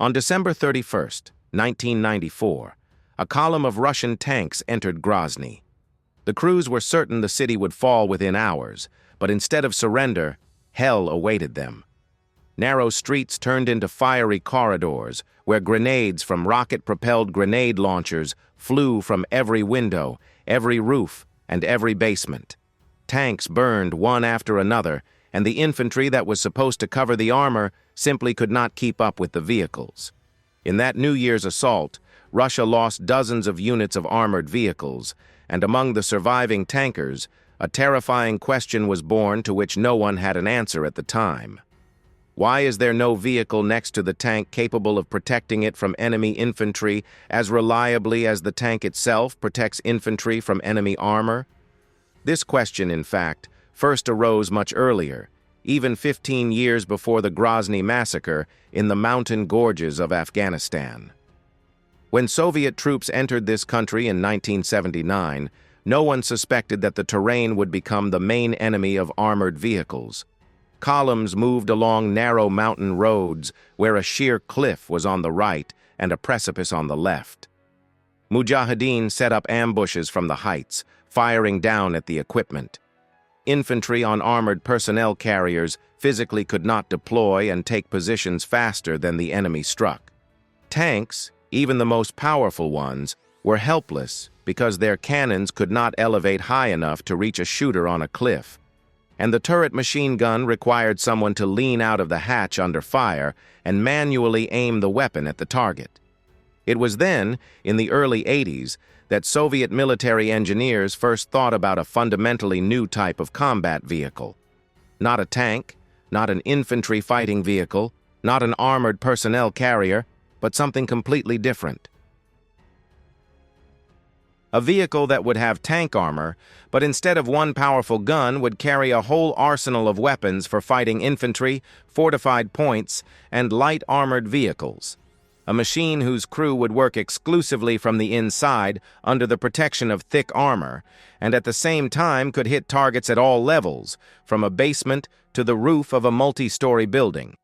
On December 31, 1994, a column of Russian tanks entered Grozny. The crews were certain the city would fall within hours, but instead of surrender, hell awaited them. Narrow streets turned into fiery corridors where grenades from rocket-propelled grenade launchers flew from every window, every roof, and every basement. Tanks burned one after another, and the infantry that was supposed to cover the armor simply could not keep up with the vehicles. In that New Year's assault, Russia lost dozens of units of armored vehicles, and among the surviving tankers, a terrifying question was born to which no one had an answer at the time. Why is there no vehicle next to the tank capable of protecting it from enemy infantry as reliably as the tank itself protects infantry from enemy armor? This question, in fact, first arose much earlier, even 15 years before the Grozny massacre in the mountain gorges of Afghanistan. When Soviet troops entered this country in 1979, no one suspected that the terrain would become the main enemy of armored vehicles. Columns moved along narrow mountain roads where a sheer cliff was on the right and a precipice on the left. Mujahideen set up ambushes from the heights, firing down at the equipment. Infantry on armored personnel carriers physically could not deploy and take positions faster than the enemy struck. Tanks, even the most powerful ones, were helpless because their cannons could not elevate high enough to reach a shooter on a cliff. And the turret machine gun required someone to lean out of the hatch under fire and manually aim the weapon at the target. It was then, in the early 80s, that Soviet military engineers first thought about a fundamentally new type of combat vehicle. Not a tank, not an infantry fighting vehicle, not an armored personnel carrier, but something completely different. A vehicle that would have tank armor, but instead of one powerful gun would carry a whole arsenal of weapons for fighting infantry, fortified points, and light armored vehicles. A machine whose crew would work exclusively from the inside under the protection of thick armor, and at the same time could hit targets at all levels, from a basement to the roof of a multi-story building.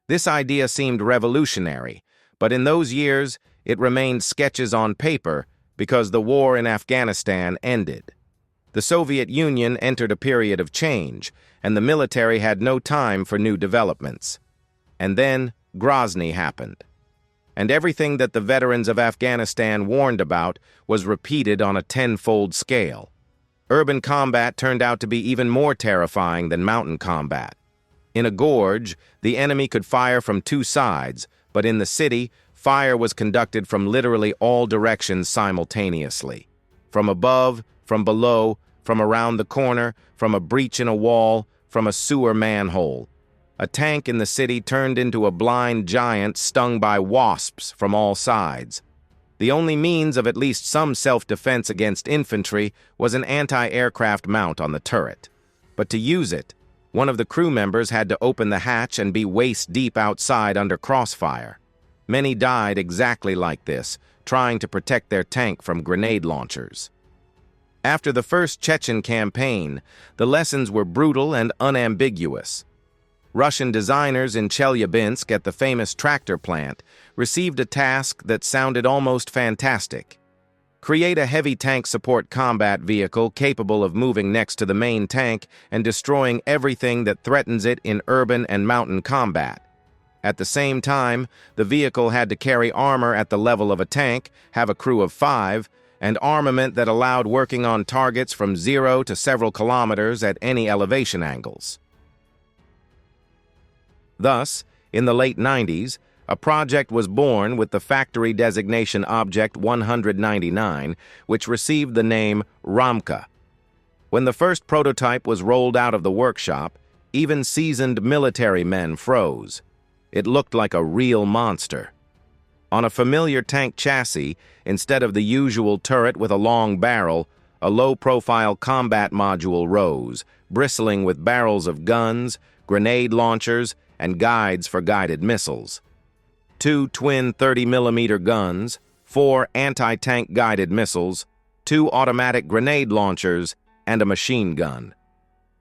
This idea seemed revolutionary, but in those years it remained sketches on paper because the war in Afghanistan ended. The Soviet Union entered a period of change, and the military had no time for new developments. And then Grozny happened. And everything that the veterans of Afghanistan warned about was repeated on a tenfold scale. Urban combat turned out to be even more terrifying than mountain combat. In a gorge, the enemy could fire from two sides, but in the city, fire was conducted from literally all directions simultaneously. From above, from below, from around the corner, from a breach in a wall, from a sewer manhole. A tank in the city turned into a blind giant stung by wasps from all sides. The only means of at least some self-defense against infantry was an anti-aircraft mount on the turret. But to use it, one of the crew members had to open the hatch and be waist-deep outside under crossfire. Many died exactly like this, trying to protect their tank from grenade launchers. After the first Chechen campaign, the lessons were brutal and unambiguous. Russian designers in Chelyabinsk at the famous tractor plant received a task that sounded almost fantastic. Create a heavy tank support combat vehicle capable of moving next to the main tank and destroying everything that threatens it in urban and mountain combat. At the same time, the vehicle had to carry armor at the level of a tank, have a crew of 5, and armament that allowed working on targets from 0 to several kilometers at any elevation angles. Thus, in the late 90s, a project was born with the factory designation Object 199, which received the name Ramka. When the first prototype was rolled out of the workshop, even seasoned military men froze. It looked like a real monster. On a familiar tank chassis, instead of the usual turret with a long barrel, a low-profile combat module rose, bristling with barrels of guns, grenade launchers, and guides for guided missiles. 2 twin 30mm guns, 4 anti-tank guided missiles, 2 automatic grenade launchers, and a machine gun.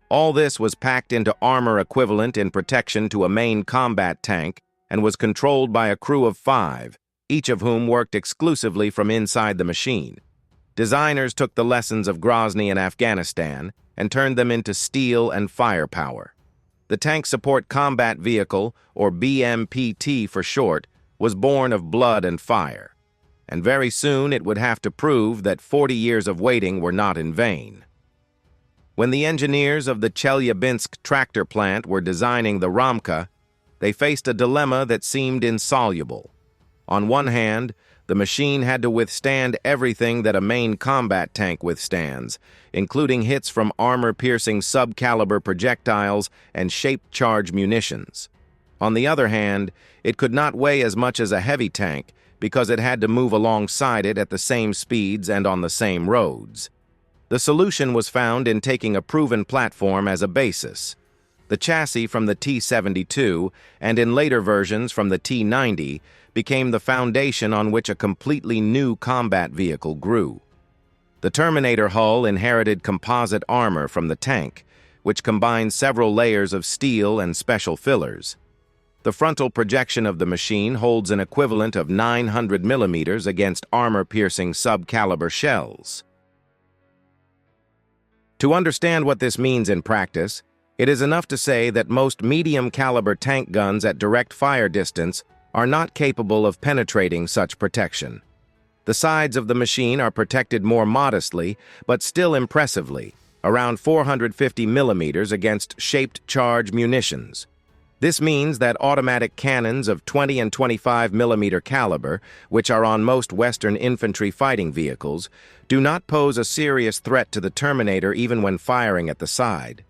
All this was packed into armor equivalent in protection to a main combat tank and was controlled by a crew of 5, each of whom worked exclusively from inside the machine. Designers took the lessons of Grozny and Afghanistan and turned them into steel and firepower. The Tank Support Combat Vehicle, or BMPT for short, was born of blood and fire. And very soon it would have to prove that 40 years of waiting were not in vain. When the engineers of the Chelyabinsk tractor plant were designing the Ramka, they faced a dilemma that seemed insoluble. On one hand, the machine had to withstand everything that a main combat tank withstands, including hits from armor-piercing sub-caliber projectiles and shape-charge munitions. On the other hand, it could not weigh as much as a heavy tank because it had to move alongside it at the same speeds and on the same roads. The solution was found in taking a proven platform as a basis. The chassis from the T-72, and in later versions from the T-90, became the foundation on which a completely new combat vehicle grew. The Terminator hull inherited composite armor from the tank, which combined several layers of steel and special fillers. The frontal projection of the machine holds an equivalent of 900 millimeters against armor-piercing sub-caliber shells. To understand what this means in practice, it is enough to say that most medium-caliber tank guns at direct fire distance are not capable of penetrating such protection. The sides of the machine are protected more modestly, but still impressively, around 450 millimeters against shaped-charge munitions. This means that automatic cannons of 20 and 25 millimeter caliber, which are on most Western infantry fighting vehicles, do not pose a serious threat to the Terminator even when firing at the side.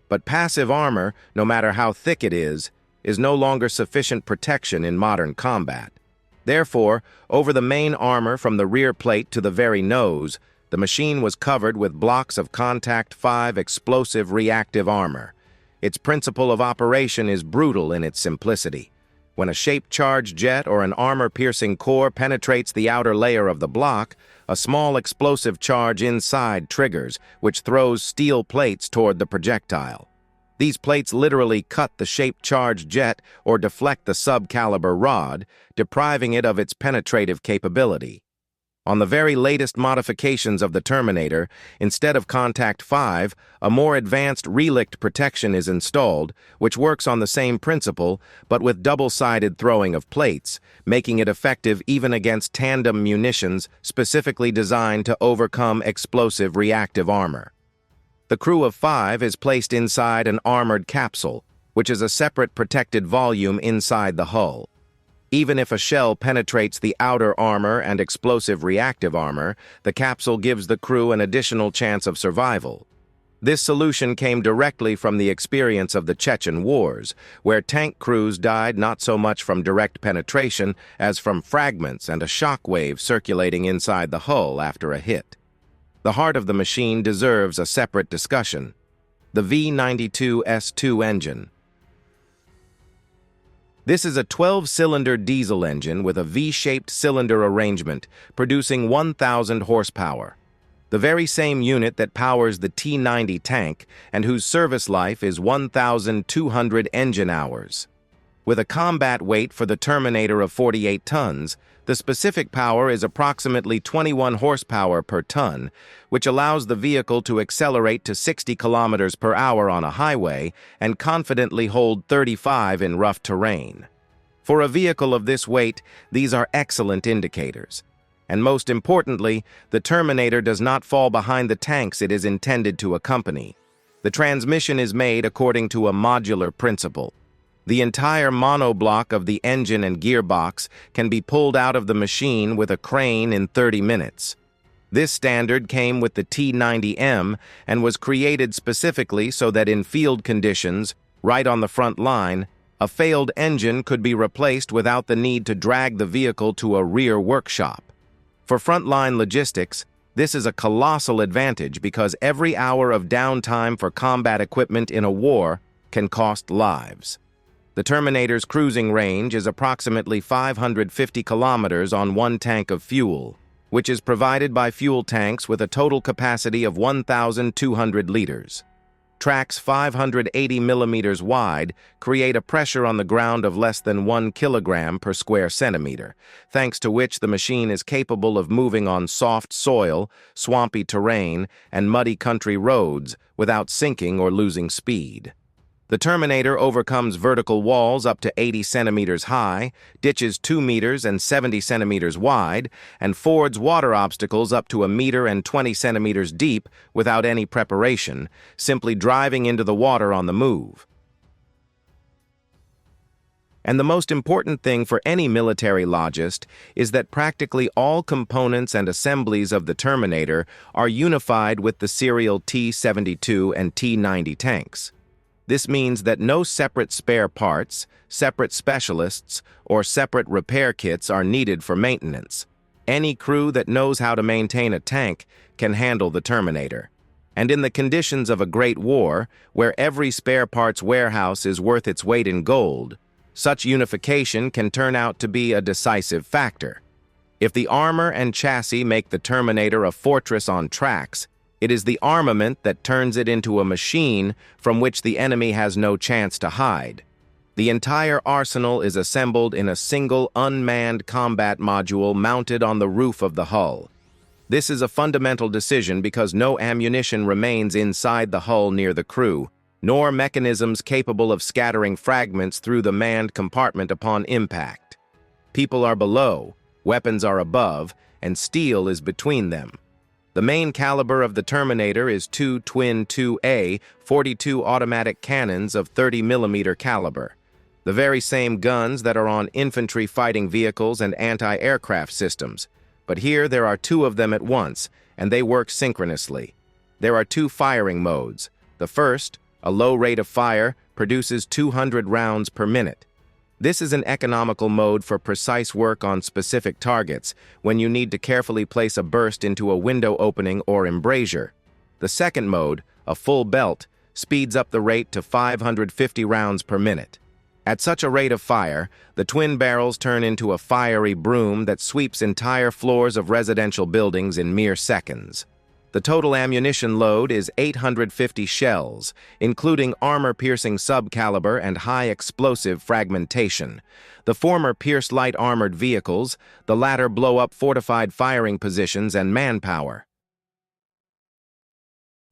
But passive armor, no matter how thick it is no longer sufficient protection in modern combat. Therefore, over the main armor from the rear plate to the very nose, the machine was covered with blocks of Contact 5 explosive reactive armor. Its principle of operation is brutal in its simplicity. When a shape-charged jet or an armor-piercing core penetrates the outer layer of the block, a small explosive charge inside triggers, which throws steel plates toward the projectile. These plates literally cut the shape-charged jet or deflect the sub-caliber rod, depriving it of its penetrative capability. On the very latest modifications of the Terminator, instead of Contact 5, a more advanced relict protection is installed, which works on the same principle, but with double-sided throwing of plates, making it effective even against tandem munitions specifically designed to overcome explosive reactive armor. The crew of 5 is placed inside an armored capsule, which is a separate protected volume inside the hull. Even if a shell penetrates the outer armor and explosive reactive armor, the capsule gives the crew an additional chance of survival. This solution came directly from the experience of the Chechen Wars, where tank crews died not so much from direct penetration as from fragments and a shock wave circulating inside the hull after a hit. The heart of the machine deserves a separate discussion: the V92S2 engine. This is a 12-cylinder diesel engine with a V-shaped cylinder arrangement, producing 1,000 horsepower. The very same unit that powers the T-90 tank and whose service life is 1,200 engine hours. With a combat weight for the Terminator of 48 tons, the specific power is approximately 21 horsepower per ton, which allows the vehicle to accelerate to 60 kilometers per hour on a highway and confidently hold 35 in rough terrain. For a vehicle of this weight, these are excellent indicators. And most importantly, the Terminator does not fall behind the tanks it is intended to accompany. The transmission is made according to a modular principle. The entire monoblock of the engine and gearbox can be pulled out of the machine with a crane in 30 minutes. This standard came with the T-90M and was created specifically so that in field conditions, right on the front line, a failed engine could be replaced without the need to drag the vehicle to a rear workshop. For frontline logistics, this is a colossal advantage because every hour of downtime for combat equipment in a war can cost lives. The Terminator's cruising range is approximately 550 kilometers on one tank of fuel, which is provided by fuel tanks with a total capacity of 1,200 liters. Tracks 580 millimeters wide create a pressure on the ground of less than 1 kilogram per square centimeter, thanks to which the machine is capable of moving on soft soil, swampy terrain, and muddy country roads without sinking or losing speed. The Terminator overcomes vertical walls up to 80 centimeters high, ditches 2 meters and 70 centimeters wide, and fords water obstacles up to 1 meter and 20 centimeters deep without any preparation, simply driving into the water on the move. And the most important thing for any military logist is that practically all components and assemblies of the Terminator are unified with the serial T-72 and T-90 tanks. This means that no separate spare parts, separate specialists, or separate repair kits are needed for maintenance. Any crew that knows how to maintain a tank can handle the Terminator. And in the conditions of a great war, where every spare parts warehouse is worth its weight in gold, such unification can turn out to be a decisive factor. If the armor and chassis make the Terminator a fortress on tracks, it is the armament that turns it into a machine from which the enemy has no chance to hide. The entire arsenal is assembled in a single unmanned combat module mounted on the roof of the hull. This is a fundamental decision because no ammunition remains inside the hull near the crew, nor mechanisms capable of scattering fragments through the manned compartment upon impact. People are below, weapons are above, and steel is between them. The main caliber of the Terminator is two twin 2A 42 automatic cannons of 30 millimeter caliber, the very same guns that are on infantry fighting vehicles and anti-aircraft systems. But here there are 2 of them at once, and they work synchronously. There are 2 firing modes. The first, a low rate of fire, produces 200 rounds per minute. This is an economical mode for precise work on specific targets when you need to carefully place a burst into a window opening or embrasure. The second mode, a full belt, speeds up the rate to 550 rounds per minute. At such a rate of fire, the twin barrels turn into a fiery broom that sweeps entire floors of residential buildings in mere seconds. The total ammunition load is 850 shells, including armor-piercing sub-caliber and high-explosive fragmentation. The former pierce light armored vehicles, the latter blow up fortified firing positions and manpower.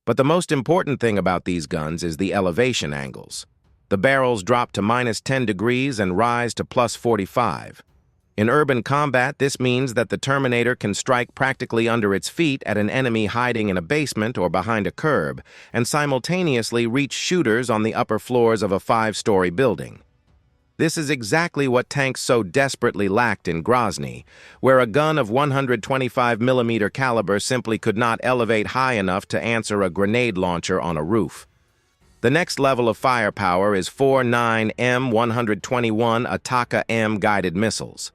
But the most important thing about these guns is the elevation angles. The barrels drop to -10 degrees and rise to +45. In urban combat, this means that the Terminator can strike practically under its feet at an enemy hiding in a basement or behind a curb, and simultaneously reach shooters on the upper floors of a 5-story building. This is exactly what tanks so desperately lacked in Grozny, where a gun of 125 millimeter caliber simply could not elevate high enough to answer a grenade launcher on a roof. The next level of firepower is 4 9M121 Ataka-M guided missiles.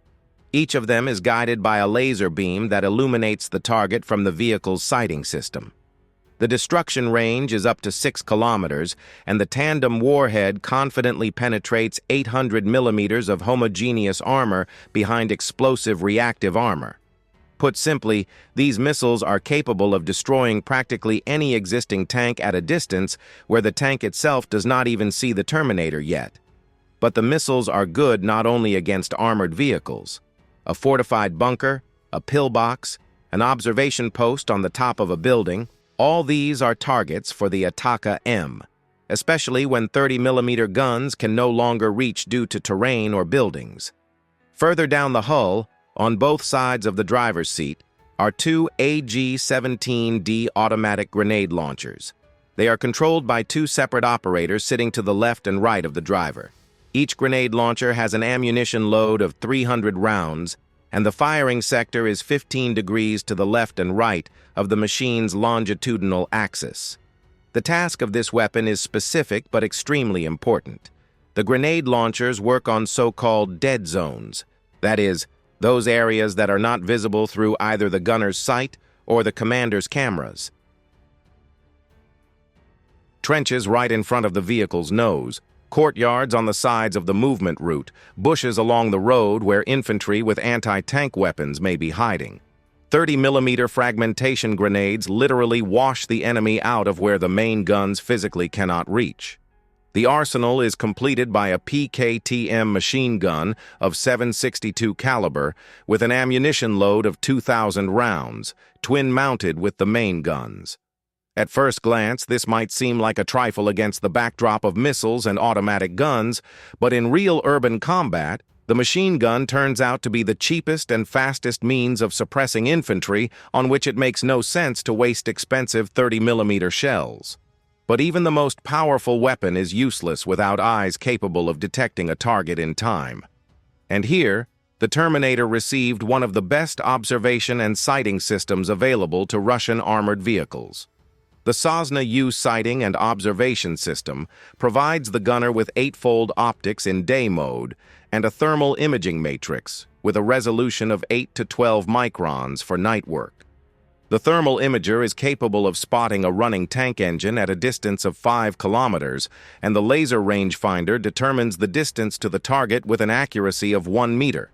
Each of them is guided by a laser beam that illuminates the target from the vehicle's sighting system. The destruction range is up to 6 kilometers, and the tandem warhead confidently penetrates 800 millimeters of homogeneous armor behind explosive reactive armor. Put simply, these missiles are capable of destroying practically any existing tank at a distance where the tank itself does not even see the Terminator yet. But the missiles are good not only against armored vehicles. A fortified bunker, a pillbox, an observation post on the top of a building, all these are targets for the Ataka-M, especially when 30 millimeter guns can no longer reach due to terrain or buildings. Further down the hull, on both sides of the driver's seat, are 2 AG-17D automatic grenade launchers. They are controlled by 2 separate operators sitting to the left and right of the driver. Each grenade launcher has an ammunition load of 300 rounds, and the firing sector is 15 degrees to the left and right of the machine's longitudinal axis. The task of this weapon is specific but extremely important. The grenade launchers work on so-called dead zones, that is, those areas that are not visible through either the gunner's sight or the commander's cameras. Trenches right in front of the vehicle's nose, courtyards on the sides of the movement route, bushes along the road where infantry with anti-tank weapons may be hiding. 30mm fragmentation grenades literally wash the enemy out of where the main guns physically cannot reach. The arsenal is completed by a PKTM machine gun of 7.62 caliber with an ammunition load of 2,000 rounds, twin-mounted with the main guns. At first glance, this might seem like a trifle against the backdrop of missiles and automatic guns, but in real urban combat, the machine gun turns out to be the cheapest and fastest means of suppressing infantry on which it makes no sense to waste expensive 30mm shells. But even the most powerful weapon is useless without eyes capable of detecting a target in time. And here, the Terminator received one of the best observation and sighting systems available to Russian armored vehicles. The Sosna U sighting and observation system provides the gunner with 8-fold optics in day mode and a thermal imaging matrix with a resolution of 8 to 12 microns for night work. The thermal imager is capable of spotting a running tank engine at a distance of 5 kilometers, and the laser rangefinder determines the distance to the target with an accuracy of 1 meter.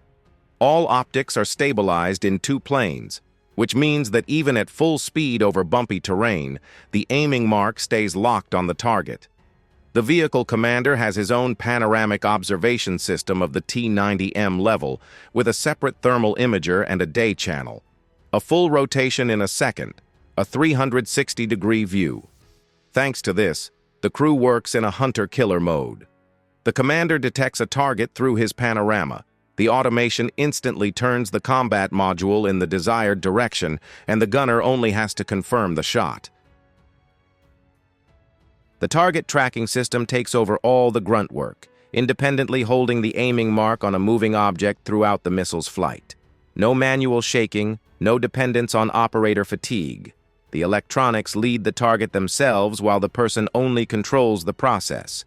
All optics are stabilized in 2 planes, which means that even at full speed over bumpy terrain, the aiming mark stays locked on the target. The vehicle commander has his own panoramic observation system of the T-90M level, with a separate thermal imager and a day channel. A full rotation in a second, a 360-degree view. Thanks to this, the crew works in a hunter-killer mode. The commander detects a target through his panorama. The automation instantly turns the combat module in the desired direction, and the gunner only has to confirm the shot. The target tracking system takes over all the grunt work, independently holding the aiming mark on a moving object throughout the missile's flight. No manual shaking, no dependence on operator fatigue. The electronics lead the target themselves while the person only controls the process.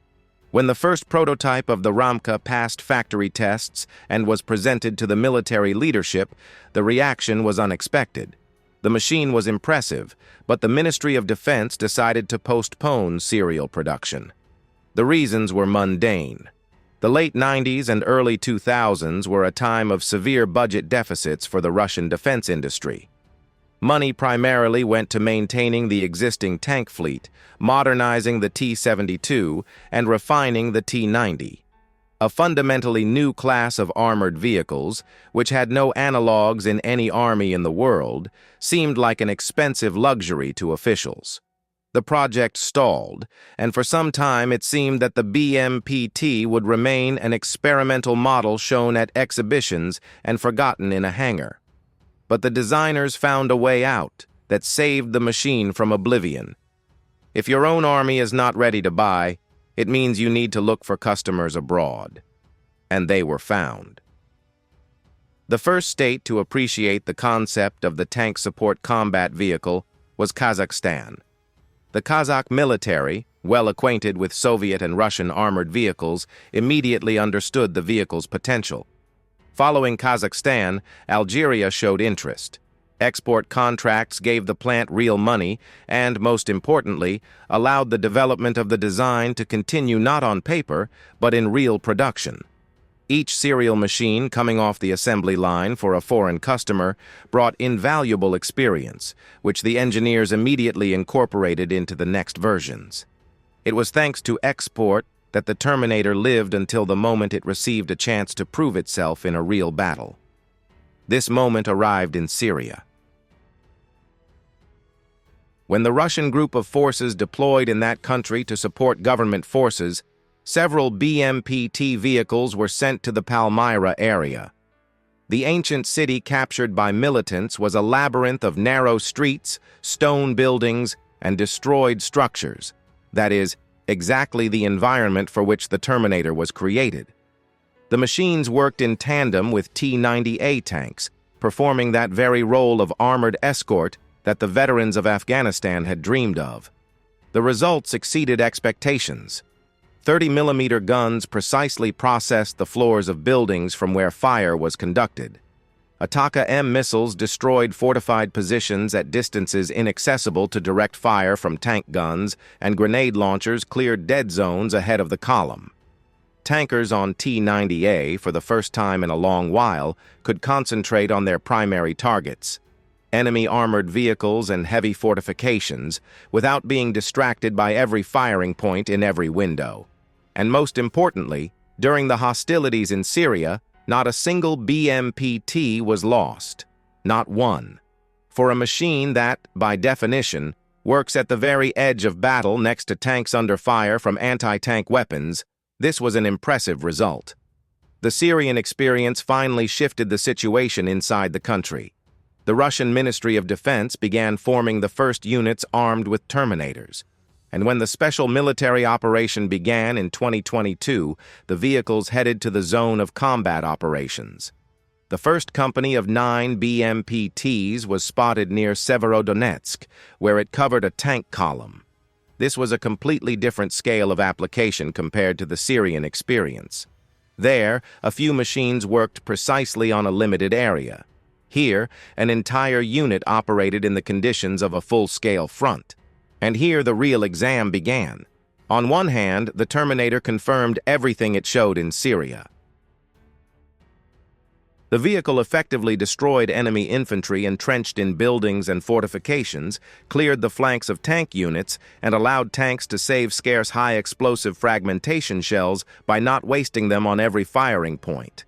When the first prototype of the Ramka passed factory tests and was presented to the military leadership, the reaction was unexpected. The machine was impressive, but the Ministry of Defense decided to postpone serial production. The reasons were mundane. The late 90s and early 2000s were a time of severe budget deficits for the Russian defense industry. Money primarily went to maintaining the existing tank fleet, modernizing the T-72, and refining the T-90. A fundamentally new class of armored vehicles, which had no analogs in any army in the world, seemed like an expensive luxury to officials. The project stalled, and for some time it seemed that the BMPT would remain an experimental model shown at exhibitions and forgotten in a hangar. But the designers found a way out that saved the machine from oblivion. If your own army is not ready to buy, it means you need to look for customers abroad. And they were found. The first state to appreciate the concept of the tank support combat vehicle was Kazakhstan. The Kazakh military, well acquainted with Soviet and Russian armored vehicles, immediately understood the vehicle's potential. Following Kazakhstan, Algeria showed interest. Export contracts gave the plant real money and, most importantly, allowed the development of the design to continue not on paper, but in real production. Each serial machine coming off the assembly line for a foreign customer brought invaluable experience, which the engineers immediately incorporated into the next versions. It was thanks to export that the Terminator lived until the moment it received a chance to prove itself in a real battle. This moment arrived in Syria. When the Russian group of forces deployed in that country to support government forces, several BMPT vehicles were sent to the Palmyra area. The ancient city captured by militants was a labyrinth of narrow streets, stone buildings, and destroyed structures. That is, exactly the environment for which the Terminator was created. The machines worked in tandem with T-90A tanks, performing that very role of armored escort that the veterans of Afghanistan had dreamed of. The results exceeded expectations. 30mm guns precisely processed the floors of buildings from where fire was conducted. Ataka-M missiles destroyed fortified positions at distances inaccessible to direct fire from tank guns, and grenade launchers cleared dead zones ahead of the column. Tankers on T-90A, for the first time in a long while, could concentrate on their primary targets. enemy armored vehicles and heavy fortifications, without being distracted by every firing point in every window. And most importantly, during the hostilities in Syria, not a single BMPT was lost. Not one. For a machine that, by definition, works at the very edge of battle next to tanks under fire from anti-tank weapons, this was an impressive result. The Syrian experience finally shifted the situation inside the country. The Russian Ministry of Defense began forming the first units armed with Terminators. And when the special military operation began in 2022, the vehicles headed to the zone of combat operations. The first company of 9 BMPTs was spotted near Severodonetsk, where it covered a tank column. This was a completely different scale of application compared to the Syrian experience. There, a few machines worked precisely on a limited area. Here, an entire unit operated in the conditions of a full-scale front. And here the real exam began. On one hand, the Terminator confirmed everything it showed in Syria. The vehicle effectively destroyed enemy infantry entrenched in buildings and fortifications, cleared the flanks of tank units, and allowed tanks to save scarce high-explosive fragmentation shells by not wasting them on every firing point.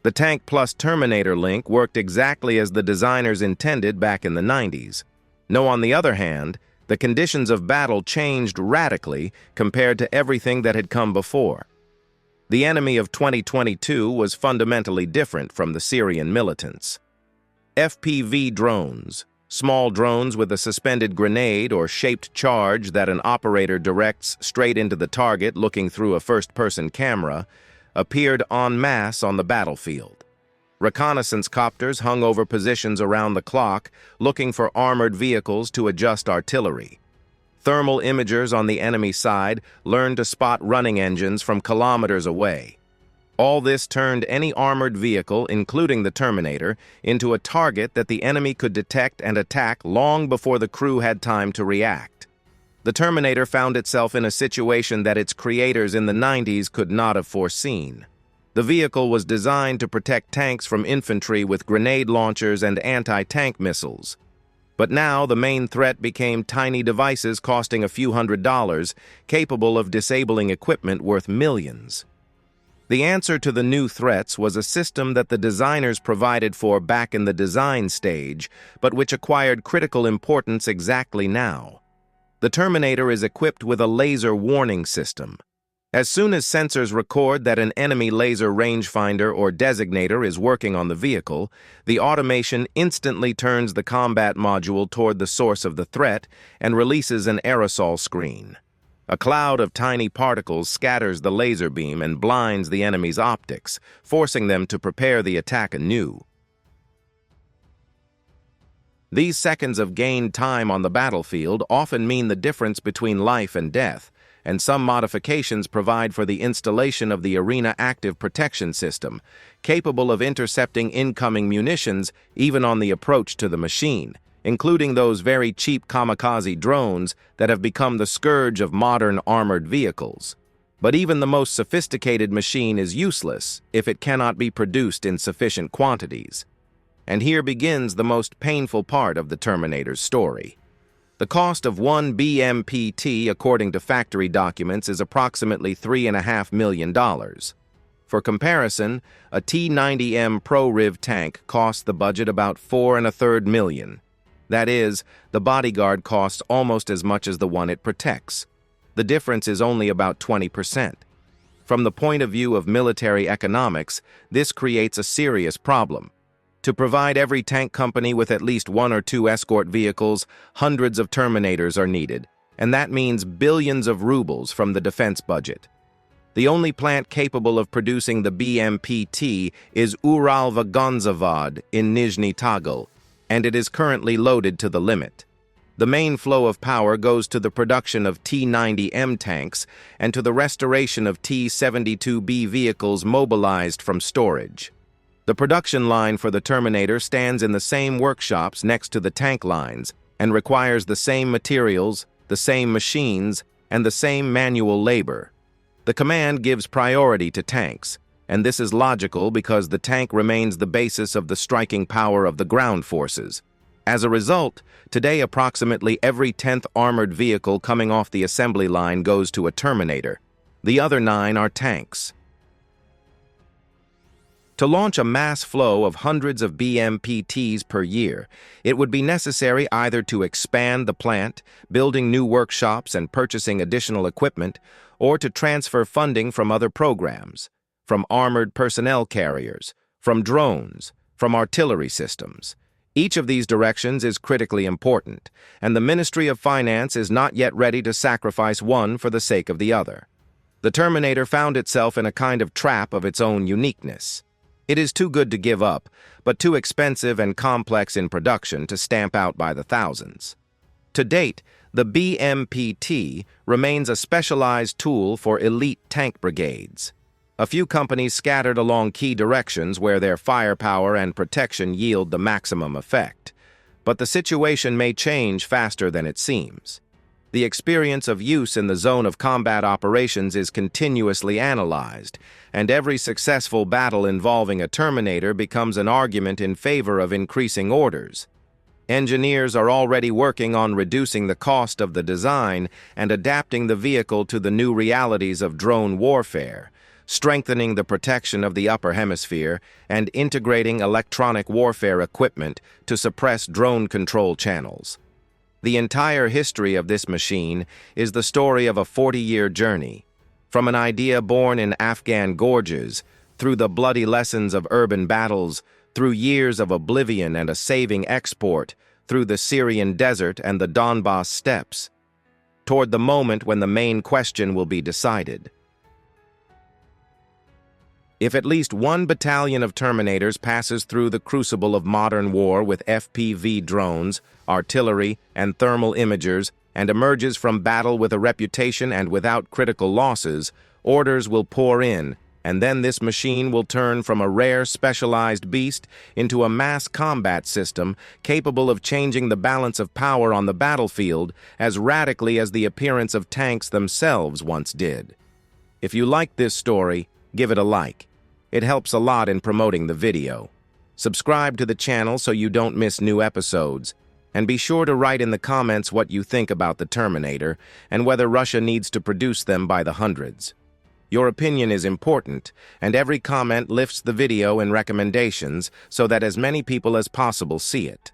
The Tank plus Terminator link worked exactly as the designers intended back in the 90s. No, on the other hand, the conditions of battle changed radically compared to everything that had come before. The enemy of 2022 was fundamentally different from the Syrian militants. FPV drones, small drones with a suspended grenade or shaped charge that an operator directs straight into the target looking through a first-person camera, appeared en masse on the battlefield. Reconnaissance copters hung over positions around the clock, looking for armored vehicles to adjust artillery. Thermal imagers on the enemy side learned to spot running engines from kilometers away. All this turned any armored vehicle, including the Terminator, into a target that the enemy could detect and attack long before the crew had time to react. The Terminator found itself in a situation that its creators in the 90s could not have foreseen. The vehicle was designed to protect tanks from infantry with grenade launchers and anti-tank missiles. But now the main threat became tiny devices costing a few $100s, capable of disabling equipment worth millions. The answer to the new threats was a system that the designers provided for back in the design stage, but which acquired critical importance exactly now. The Terminator is equipped with a laser warning system. As soon as sensors record that an enemy laser rangefinder or designator is working on the vehicle, the automation instantly turns the combat module toward the source of the threat and releases an aerosol screen. A cloud of tiny particles scatters the laser beam and blinds the enemy's optics, forcing them to prepare the attack anew. These seconds of gained time on the battlefield often mean the difference between life and death, and some modifications provide for the installation of the Arena Active Protection System, capable of intercepting incoming munitions even on the approach to the machine, including those very cheap kamikaze drones that have become the scourge of modern armored vehicles. But even the most sophisticated machine is useless if it cannot be produced in sufficient quantities. And here begins the most painful part of the Terminator's story. The cost of one BMPT, according to factory documents, is approximately $3.5 million. For comparison, a T-90M ProRiv tank costs the budget about $4.33 million. That is, the bodyguard costs almost as much as the one it protects. The difference is only about 20%. From the point of view of military economics, this creates a serious problem. To provide every tank company with at least 1 or 2 escort vehicles, hundreds of Terminators are needed, and that means billions of rubles from the defense budget. The only plant capable of producing the BMPT is Uralvagonzavod in Nizhny Tagil, and it is currently loaded to the limit. The main flow of power goes to the production of T-90M tanks and to the restoration of T-72B vehicles mobilized from storage. The production line for the Terminator stands in the same workshops next to the tank lines and requires the same materials, the same machines, and the same manual labor. The command gives priority to tanks, and this is logical because the tank remains the basis of the striking power of the ground forces. As a result, today approximately every 10th armored vehicle coming off the assembly line goes to a Terminator. The other 9 are tanks. To launch a mass flow of hundreds of BMPTs per year, it would be necessary either to expand the plant, building new workshops and purchasing additional equipment, or to transfer funding from other programs, from armored personnel carriers, from drones, from artillery systems. Each of these directions is critically important, and the Ministry of Finance is not yet ready to sacrifice one for the sake of the other. The Terminator found itself in a kind of trap of its own uniqueness. It is too good to give up, but too expensive and complex in production to stamp out by the thousands. To date, the BMPT remains a specialized tool for elite tank brigades. A few companies scattered along key directions where their firepower and protection yield the maximum effect. But the situation may change faster than it seems. The experience of use in the zone of combat operations is continuously analyzed, and every successful battle involving a Terminator becomes an argument in favor of increasing orders. Engineers are already working on reducing the cost of the design and adapting the vehicle to the new realities of drone warfare, strengthening the protection of the upper hemisphere, and integrating electronic warfare equipment to suppress drone control channels. The entire history of this machine is the story of a 40-year journey, from an idea born in Afghan gorges, through the bloody lessons of urban battles, through years of oblivion and a saving export, through the Syrian desert and the Donbass steppes, toward the moment when the main question will be decided. If at least one battalion of Terminators passes through the crucible of modern war with FPV drones, artillery, and thermal imagers, and emerges from battle with a reputation and without critical losses, orders will pour in, and then this machine will turn from a rare specialized beast into a mass combat system capable of changing the balance of power on the battlefield as radically as the appearance of tanks themselves once did. If you like this story, give it a like. It helps a lot in promoting the video. Subscribe to the channel so you don't miss new episodes. And be sure to write in the comments what you think about the Terminator and whether Russia needs to produce them by the hundreds. Your opinion is important, and every comment lifts the video in recommendations so that as many people as possible see it.